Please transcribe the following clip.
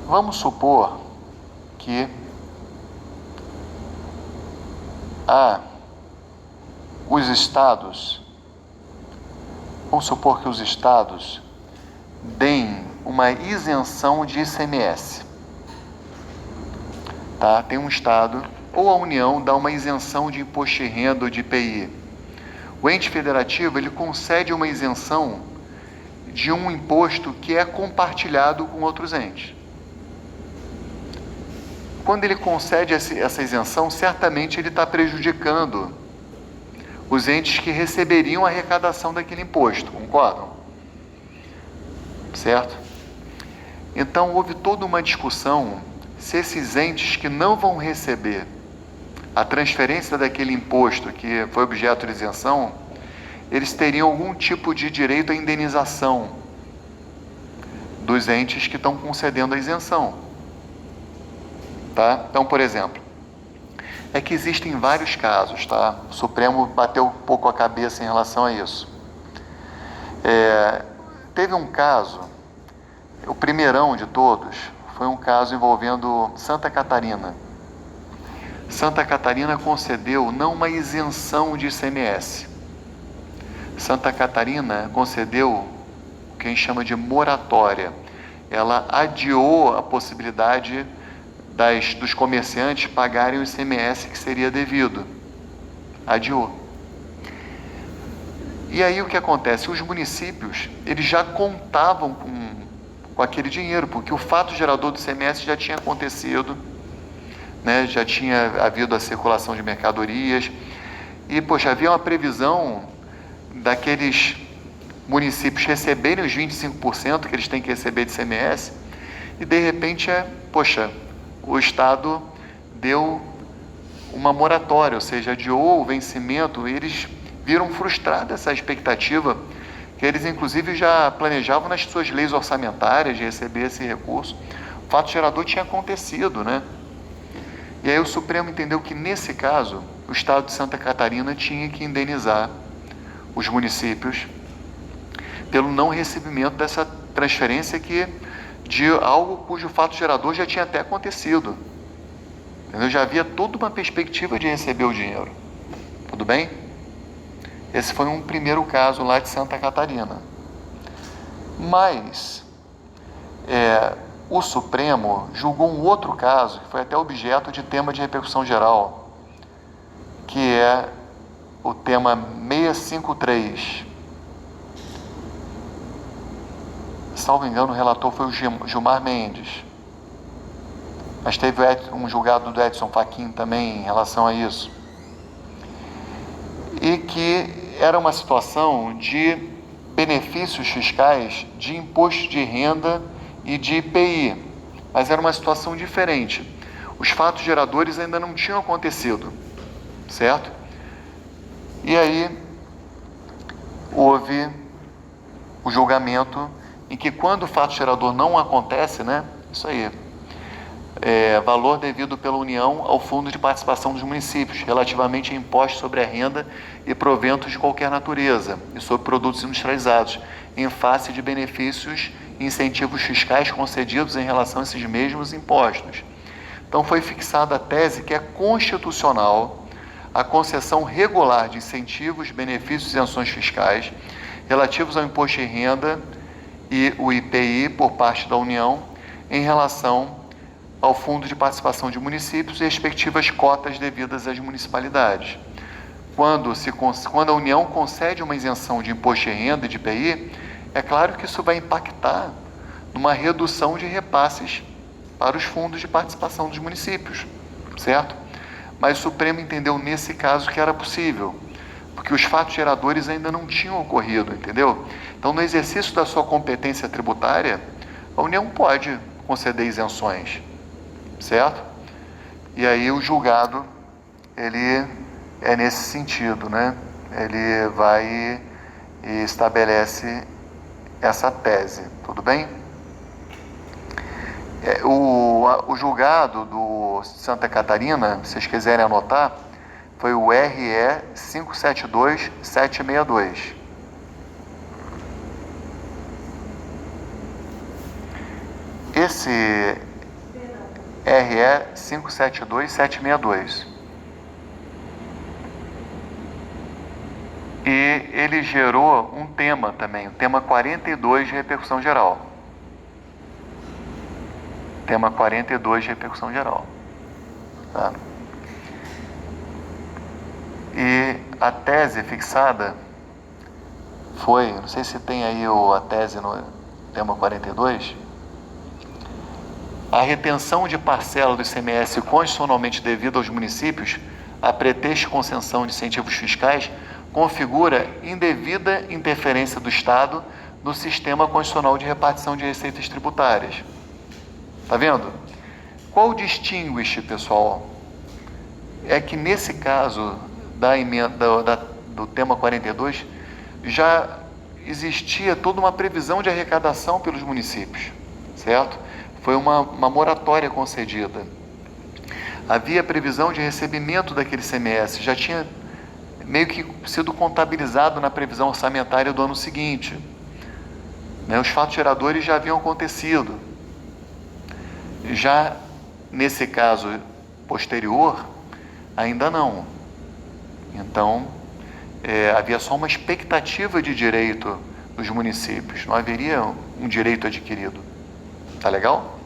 Vamos supor que os estados deem uma isenção de ICMS. Tá? Tem um estado ou a União dá uma isenção de imposto de renda ou de IPI. O ente federativo ele concede uma isenção de um imposto que é compartilhado com outros entes. Quando ele concede essa isenção, certamente ele está prejudicando os entes que receberiam a arrecadação daquele imposto, concordam? Certo? Então, houve toda uma discussão se esses entes que não vão receber a transferência daquele imposto que foi objeto de isenção, eles teriam algum tipo de direito à indenização dos entes que estão concedendo a isenção. Tá? Então, por exemplo, é que existem vários casos, tá? O Supremo bateu um pouco a cabeça em relação a isso. Teve um caso, o primeirão de todos, foi um caso envolvendo Santa Catarina. Santa Catarina concedeu não uma isenção de ICMS. Santa Catarina concedeu o que a gente chama de moratória. Ela adiou a possibilidade dos comerciantes pagarem o ICMS que seria devido. Adiou. E aí o que acontece? Os municípios, eles já contavam com aquele dinheiro, porque o fato gerador do ICMS já tinha acontecido, né? Já tinha havido a circulação de mercadorias, e, poxa, havia uma previsão daqueles municípios receberem os 25% que eles têm que receber de ICMS, e de repente, o Estado deu uma moratória, ou seja, adiou o vencimento, e eles viram frustrada essa expectativa, que eles inclusive já planejavam nas suas leis orçamentárias de receber esse recurso. O fato gerador tinha acontecido, né? E aí o Supremo entendeu que nesse caso, o Estado de Santa Catarina tinha que indenizar os municípios pelo não recebimento dessa transferência de algo cujo fato gerador já tinha até acontecido. Entendeu? Já havia toda uma perspectiva de receber o dinheiro. Tudo bem? Esse foi um primeiro caso lá de Santa Catarina. Mas o Supremo julgou um outro caso, que foi até objeto de tema de repercussão geral, que é o tema 653. Salvo engano, o relator foi o Gilmar Mendes. Mas teve um julgado do Edson Fachin também em relação a isso. E que era uma situação de benefícios fiscais de imposto de renda e de IPI, mas era uma situação diferente. Os fatos geradores ainda não tinham acontecido, certo? E aí houve o julgamento em que quando o fato gerador não acontece, né? Isso aí. Valor devido pela União ao Fundo de Participação dos Municípios, relativamente a impostos sobre a renda e proventos de qualquer natureza, e sobre produtos industrializados, em face de benefícios e incentivos fiscais concedidos em relação a esses mesmos impostos. Então foi fixada a tese que é constitucional a concessão regular de incentivos, benefícios e isenções fiscais relativos ao imposto de renda e o IPI por parte da União em relação ao Fundo de Participação de Municípios e respectivas cotas devidas às municipalidades. Quando a União concede uma isenção de imposto de renda e de IPI, é claro que isso vai impactar numa redução de repasses para os fundos de participação dos municípios, certo? Mas o Supremo entendeu nesse caso que era possível, porque os fatos geradores ainda não tinham ocorrido, entendeu? Então, no exercício da sua competência tributária, a União pode conceder isenções, certo? E aí o julgado, ele é nesse sentido, né? Ele vai e estabelece essa tese, tudo bem? O julgado do Santa Catarina, se vocês quiserem anotar, foi o RE 572762. RE 572762. E ele gerou um tema também, o tema 42 de repercussão geral. Tema 42 de repercussão geral. Tá? E a tese fixada foi, não sei se tem aí a tese no tema 42, a retenção de parcela do ICMS constitucionalmente devida aos municípios, a pretexto de concessão de incentivos fiscais, configura indevida interferência do Estado no sistema constitucional de repartição de receitas tributárias. Tá vendo? Qual o distinguish, pessoal? É que nesse caso da emenda do tema 42 já existia toda uma previsão de arrecadação pelos municípios, certo? Foi uma moratória concedida. Havia previsão de recebimento daquele ICMS, já tinha meio que sido contabilizado na previsão orçamentária do ano seguinte. Né? Os fatos geradores já haviam acontecido. Já nesse caso posterior, ainda não. Então, havia só uma expectativa de direito dos municípios, não haveria um direito adquirido. Tá legal?